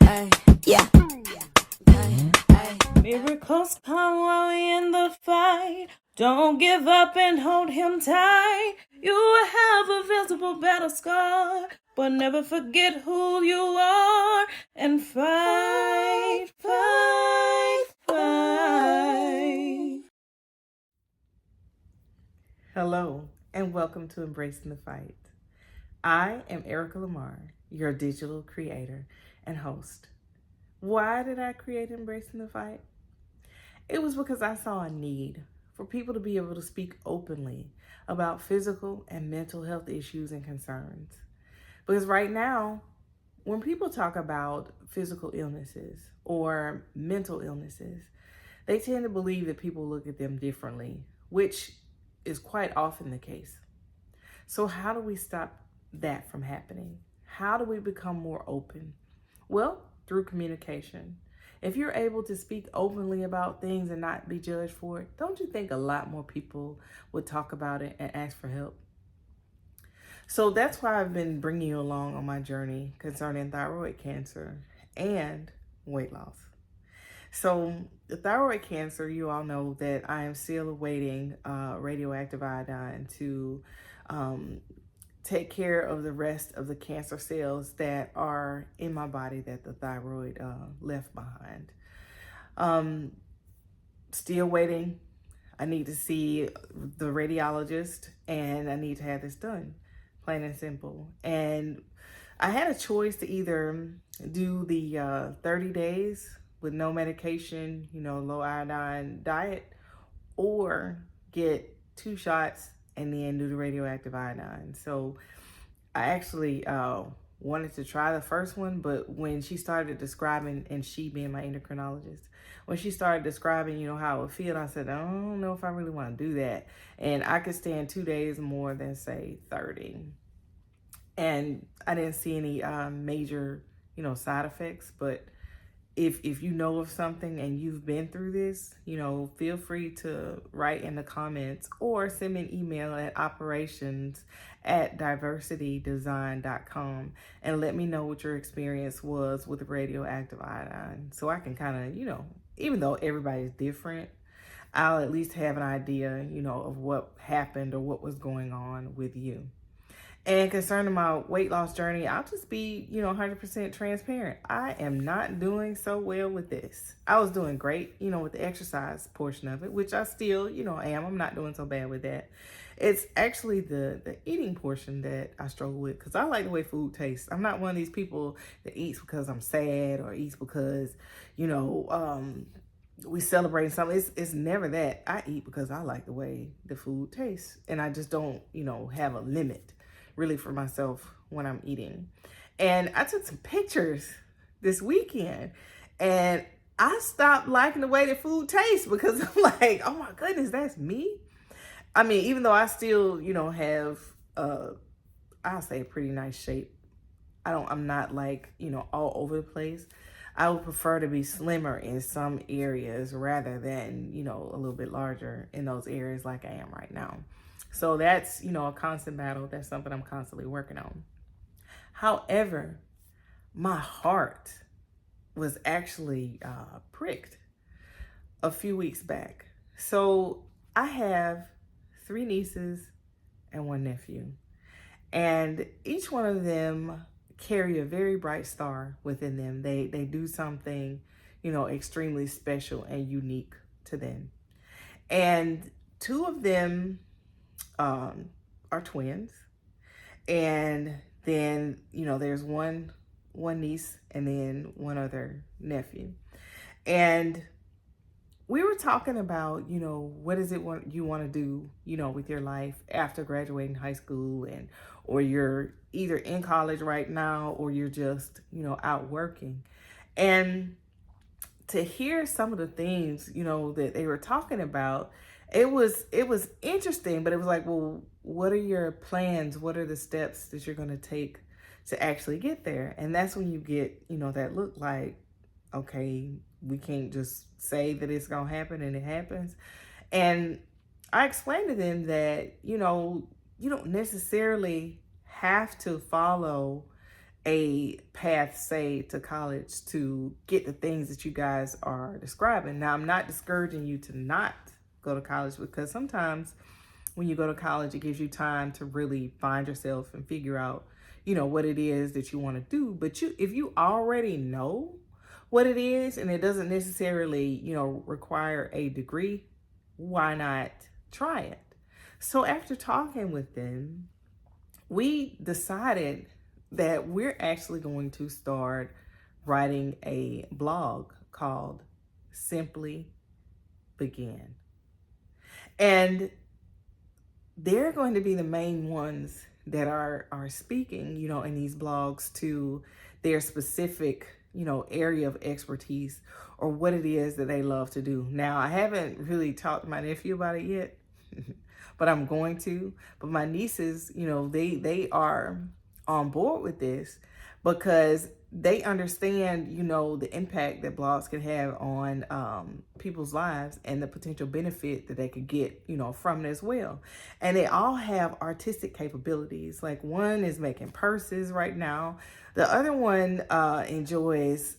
Ay, yeah. Ay, ay. Miracles come while we in the fight. Don't give up and hold him tight. You will have a visible battle scar, but never forget who you are and fight, fight, fight. Hello, and welcome to Embracing the Fight. I am Erica Lamar, your digital creator and host. Why did I create Embracing the Fight? It was because I saw a need for people to be able to speak openly about physical and mental health issues and concerns. Because right now, when people talk about physical illnesses or mental illnesses, they tend to believe that people look at them differently, which is quite often the case. So how do we stop that from happening? How do we become more open? Well, through communication. If you're able to speak openly about things and not be judged for it, don't you think a lot more people would talk about it and ask for help? So that's why I've been bringing you along on my journey concerning thyroid cancer and weight loss. So the thyroid cancer, you all know that I am still awaiting radioactive iodine to take care of the rest of the cancer cells that are in my body that the thyroid left behind. Still waiting. I need to see the radiologist and I need to have this done, plain and simple. And I had a choice to either do the 30 days with no medication, low iodine diet, or get 2 shots and then do the radioactive iodine. So I actually wanted to try the first one, but when she started describing, and she being my endocrinologist, when she started describing, how it would feel, I said, I don't know if I really want to do that. And I could stand 2 days more than, say, 30. And I didn't see any major, side effects, but if you know of something and you've been through this, feel free to write in the comments or send me an email at operations@diversitydesign.com and let me know what your experience was with radioactive iodine. So I can kind of, even though everybody's different, I'll at least have an idea, of what happened or what was going on with you. And concerning my weight loss journey, I'll just be, 100% transparent. I am not doing so well with this. I was doing great, with the exercise portion of it, which I still, am. I'm not doing so bad with that. It's actually the eating portion that I struggle with because I like the way food tastes. I'm not one of these people that eats because I'm sad or eats because, we celebrate something. It's never that. I eat because I like the way the food tastes. And I just don't, have a limit really for myself when I'm eating. And I took some pictures this weekend and I stopped liking the way the food tastes because I'm like, oh my goodness, that's me. I mean, even though I still, have I'll say a pretty nice shape. I'm not like, all over the place. I would prefer to be slimmer in some areas rather than, a little bit larger in those areas like I am right now. So that's, a constant battle. That's something I'm constantly working on. However, my heart was actually pricked a few weeks back. So I have 3 nieces and 1 nephew. And each one of them carry a very bright star within them. They do something, extremely special and unique to them. And 2 of them are twins, and then there's one niece and then one other nephew. And we were talking about what is it you want to do with your life after graduating high school, and or you're either in college right now or you're just out working. And to hear some of the things that they were talking about, it was interesting, but it was like, well, what are your plans? What are the steps that you're going to take to actually get there? And that's when you get that look like, okay, we can't just say that it's going to happen and it happens. And I explained to them that you don't necessarily have to follow a path, say, to college to get the things that you guys are describing. Now, I'm not discouraging you to not go to college, because sometimes when you go to college, it gives you time to really find yourself and figure out, what it is that you want to do. But if you already know what it is, and it doesn't necessarily, require a degree, why not try it? So after talking with them, we decided that we're actually going to start writing a blog called Simply Begin. And they're going to be the main ones that are speaking, in these blogs to their specific, area of expertise, or what it is that they love to do. Now, I haven't really talked to my nephew about it yet, but I'm going to. But my nieces, they are on board with this because they understand, the impact that blogs can have on people's lives and the potential benefit that they could get, from it as well. And they all have artistic capabilities. Like, one is making purses right now. The other one enjoys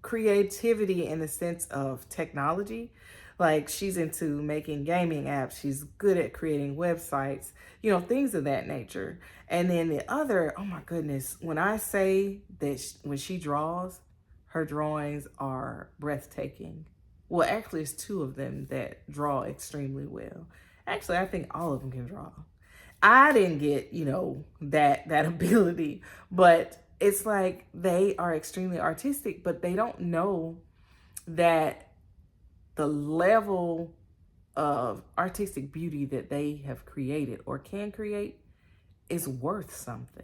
creativity in the sense of technology. Like, she's into making gaming apps. She's good at creating websites, things of that nature. And then the other, oh my goodness, when I say that when she draws, her drawings are breathtaking. Well, actually, it's two of them that draw extremely well. Actually, I think all of them can draw. I didn't get, that ability, but it's like they are extremely artistic, but they don't know that the level of artistic beauty that they have created or can create is worth something.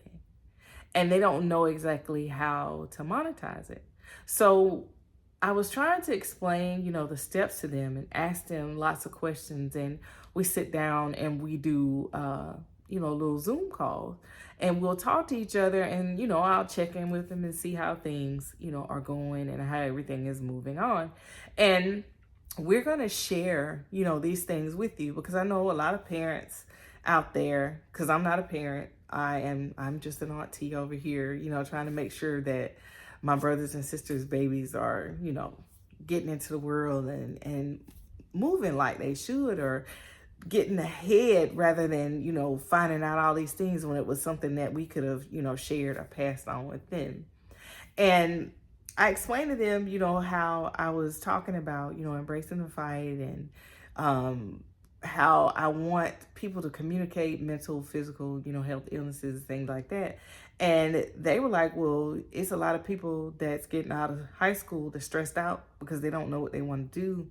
And they don't know exactly how to monetize it. So I was trying to explain, the steps to them and ask them lots of questions. And we sit down and we do, little Zoom calls, and we'll talk to each other, and, I'll check in with them and see how things, are going and how everything is moving on. And we're going to share, these things with you, because I know a lot of parents out there, because I'm not a parent. I'm just an auntie over here, trying to make sure that my brothers and sisters' babies are, getting into the world and moving like they should, or getting ahead rather than, finding out all these things when it was something that we could have, shared or passed on with them. And I explained to them, how I was talking about, embracing the fight, and how I want people to communicate mental, physical, health illnesses, things like that. And they were like, well, it's a lot of people that's getting out of high school that's stressed out because they don't know what they want to do.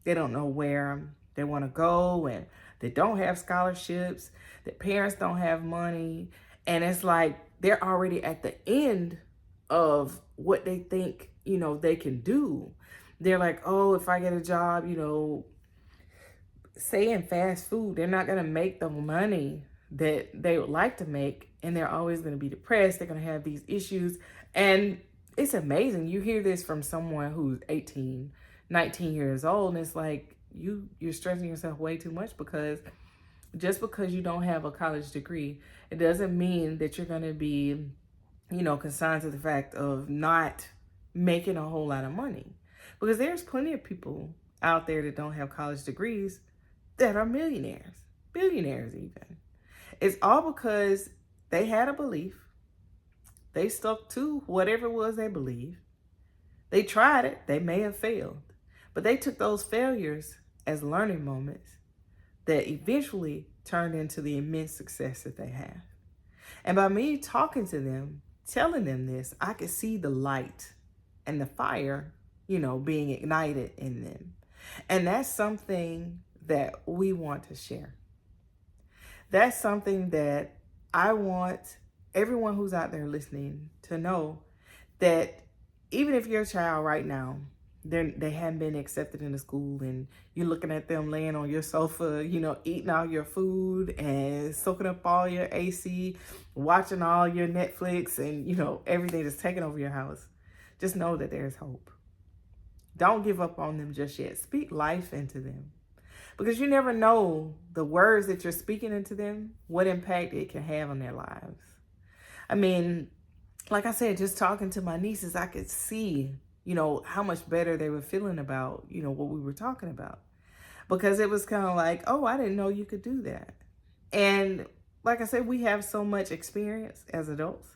They don't know where they want to go, and they don't have scholarships. Their parents don't have money. And it's like they're already at the end of what they think, they can do. They're like, oh, if I get a job, say in fast food, they're not going to make the money that they would like to make, and they're always going to be depressed. They're going to have these issues. And it's amazing. You hear this from someone who's 18, 19 years old, and it's like you're stressing yourself way too much, because just because you don't have a college degree, it doesn't mean that you're going to be, consigned to the fact of not making a whole lot of money. Because there's plenty of people out there that don't have college degrees that are millionaires, billionaires even. It's all because they had a belief. They stuck to whatever it was they believed. They tried it. They may have failed. But they took those failures as learning moments that eventually turned into the immense success that they have. And by me talking to them, telling them this, I could see the light and the fire, being ignited in them. And that's something that we want to share. That's something that I want everyone who's out there listening to know, that even if your child right now, they haven't been accepted into school, and you're looking at them laying on your sofa, eating all your food and soaking up all your AC, watching all your Netflix, and, everything that's taking over your house, just know that there's hope. Don't give up on them just yet. Speak life into them, because you never know the words that you're speaking into them, what impact it can have on their lives. I mean, like I said, just talking to my nieces, I could see, how much better they were feeling about, what we were talking about. Because it was kind of like, oh, I didn't know you could do that. And like I said, we have so much experience as adults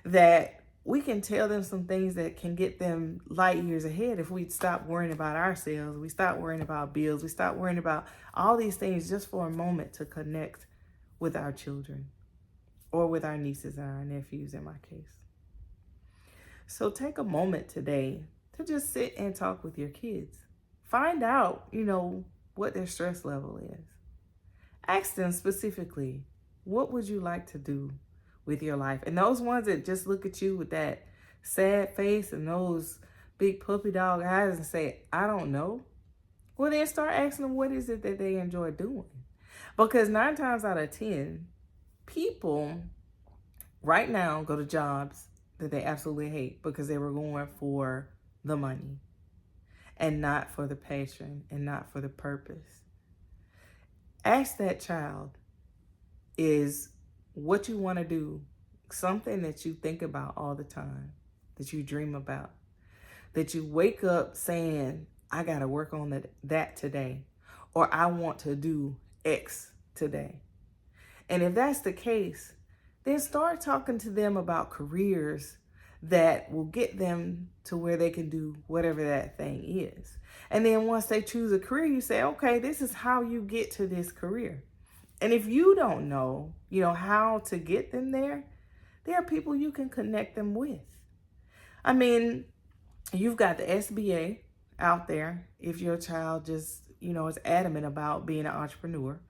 that we can tell them some things that can get them light years ahead if we stop worrying about ourselves, we stop worrying about bills, we stop worrying about all these things just for a moment to connect with our children or with our nieces and our nephews in my case. So take a moment today to just sit and talk with your kids. Find out, what their stress level is. Ask them specifically, what would you like to do with your life? And those ones that just look at you with that sad face and those big puppy dog eyes and say, I don't know. Well, then start asking them, what is it that they enjoy doing? Because 9 times out of 10, people right now go to jobs that they absolutely hate because they were going for the money and not for the passion and not for the purpose. Ask that child, is what you want to do something that you think about all the time, that you dream about, that you wake up saying, I got to work on that today, or I want to do X today? And if that's the case, then start talking to them about careers that will get them to where they can do whatever that thing is. And then once they choose a career, you say, okay, this is how you get to this career. And if you don't know, how to get them there are people you can connect them with. I mean, you've got the SBA out there if your child just, is adamant about being an entrepreneur.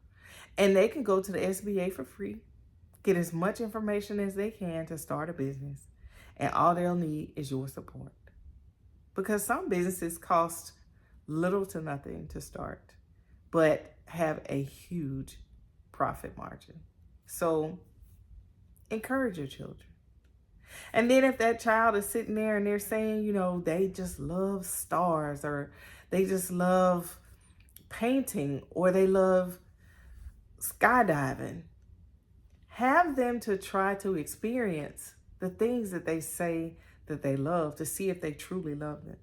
And they can go to the SBA for free, get as much information as they can to start a business. And all they'll need is your support. Because some businesses cost little to nothing to start, but have a huge profit margin. So encourage your children. And then if that child is sitting there and they're saying, they just love stars, or they just love painting, or they love skydiving, have them to try to experience the things that they say that they love to see if they truly love them.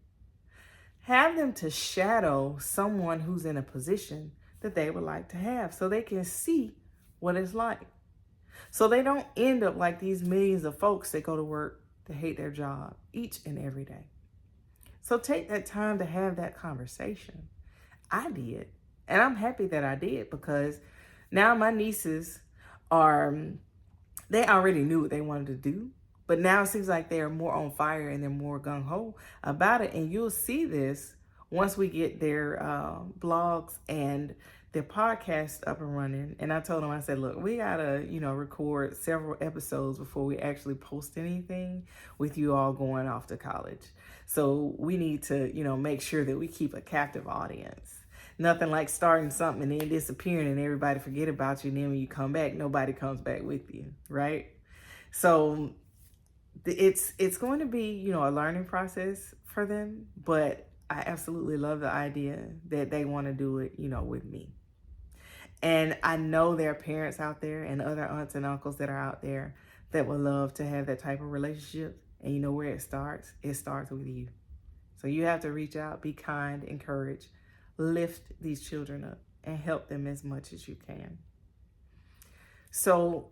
Have them to shadow someone who's in a position that they would like to have so they can see what it's like. So they don't end up like these millions of folks that go to work to hate their job each and every day. So take that time to have that conversation. I did. And I'm happy that I did, because now my nieces they already knew what they wanted to do. But now it seems like they're more on fire and they're more gung-ho about it. And you'll see this once we get their blogs and their podcast up and running. And I told them, I said, look, we got to, record several episodes before we actually post anything with you all going off to college. So we need to, make sure that we keep a captive audience. Nothing like starting something and then disappearing and everybody forget about you. And then when you come back, nobody comes back with you, right? So it's going to be, a learning process for them, but I absolutely love the idea that they want to do it, with me. And I know there are parents out there and other aunts and uncles that are out there that would love to have that type of relationship. And you know where it starts? It starts with you. So you have to reach out, be kind, encourage, lift these children up, and help them as much as you can. So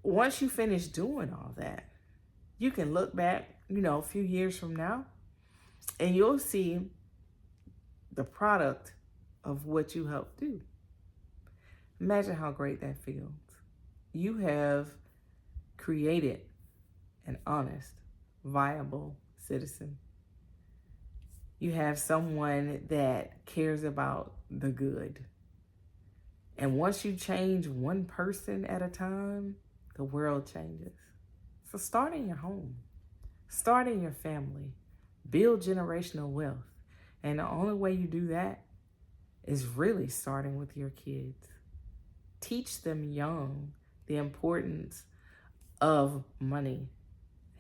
once you finish doing all that, you can look back, a few years from now, and you'll see the product of what you helped do. Imagine how great that feels. You have created an honest, viable citizen. You have someone that cares about the good. And once you change one person at a time, the world changes. So start in your home. Start in your family. Build generational wealth. And the only way you do that is really starting with your kids. Teach them young the importance of money.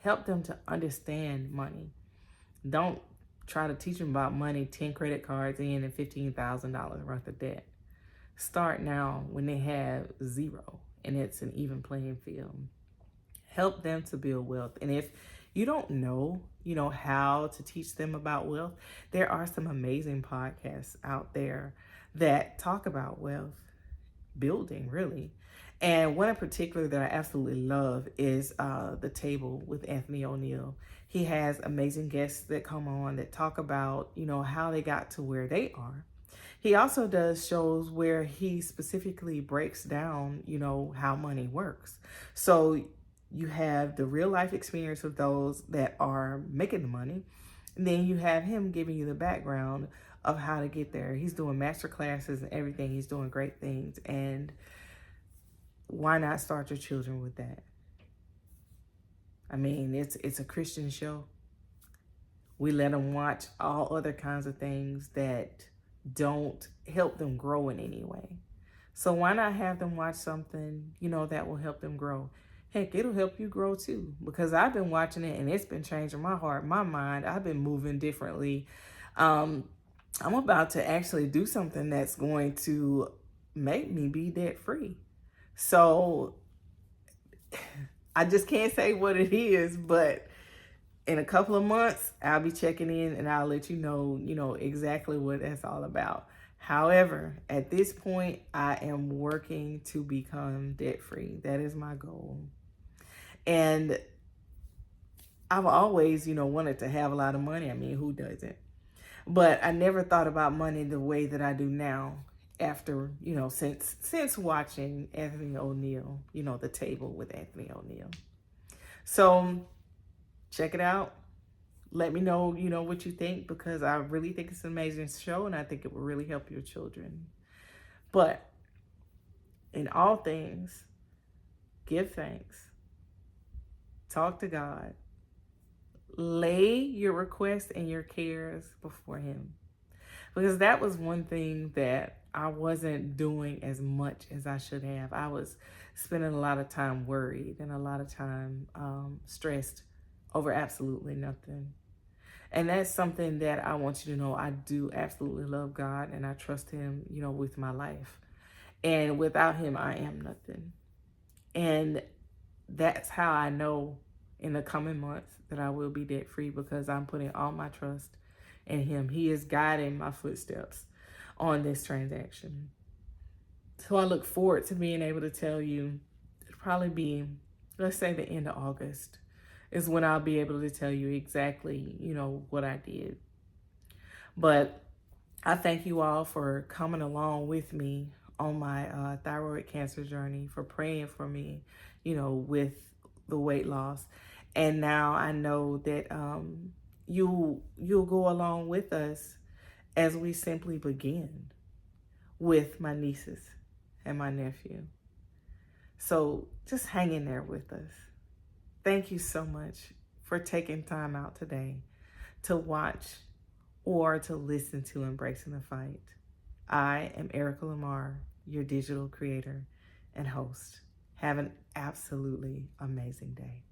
Help them to understand money. Don't try to teach them about money, 10 credit cards in and $15,000 worth of debt. Start now when they have 0 and it's an even playing field. Help them to build wealth. And if you don't know, how to teach them about wealth, there are some amazing podcasts out there that talk about wealth building, really. And one in particular that I absolutely love is The Table with Anthony O'Neill. He has amazing guests that come on that talk about, how they got to where they are. He also does shows where he specifically breaks down, how money works. So you have the real life experience of those that are making the money. And then you have him giving you the background of how to get there. He's doing master classes and everything. He's doing great things. And why not start your children with that? I mean, it's a Christian show. We let them watch all other kinds of things that don't help them grow in any way. So why not have them watch something, that will help them grow? Heck, it'll help you grow too, because I've been watching it and it's been changing my heart, my mind. I've been moving differently. I'm about to actually do something that's going to make me be debt free. So I just can't say what it is, but in a couple of months, I'll be checking in and I'll let you know, exactly what that's all about. However, at this point, I am working to become debt free. That is my goal. And I've always, wanted to have a lot of money. I mean, who doesn't? But I never thought about money the way that I do now after, since watching Anthony O'Neill, The Table with Anthony O'Neill. So check it out. Let me know, what you think, because I really think it's an amazing show and I think it will really help your children. But in all things, give thanks. Talk to God. Lay your requests and your cares before Him. Because that was one thing that I wasn't doing as much as I should have. I was spending a lot of time worried and a lot of time stressed over absolutely nothing. And that's something that I want you to know. I do absolutely love God and I trust Him, with my life. And without Him, I am nothing. And that's how I know in the coming months that I will be debt free, because I'm putting all my trust in Him. He is guiding my footsteps on this transaction. So I look forward to being able to tell you, it'll probably be, let's say, the end of August is when I'll be able to tell you exactly, what I did. But I thank you all for coming along with me on my thyroid cancer journey, for praying for me, with the weight loss. And now I know that you'll go along with us as we simply begin with my nieces and my nephew. So just hang in there with us. Thank you so much for taking time out today to watch or to listen to Embracing the Fight. I am Erica Lamar, your digital creator and host. Have an absolutely amazing day.